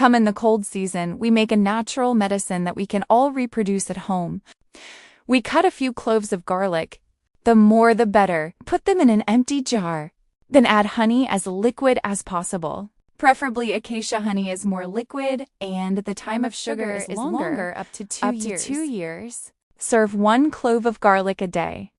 Come in the cold season, we make a natural medicine that we can all reproduce at home. We cut a few cloves of garlic. The more the better. Put them in an empty jar. Then add honey as liquid as possible. Preferably acacia honey is more liquid, and the time of sugar is longer, up to 2 years. Serve 1 clove of garlic a day.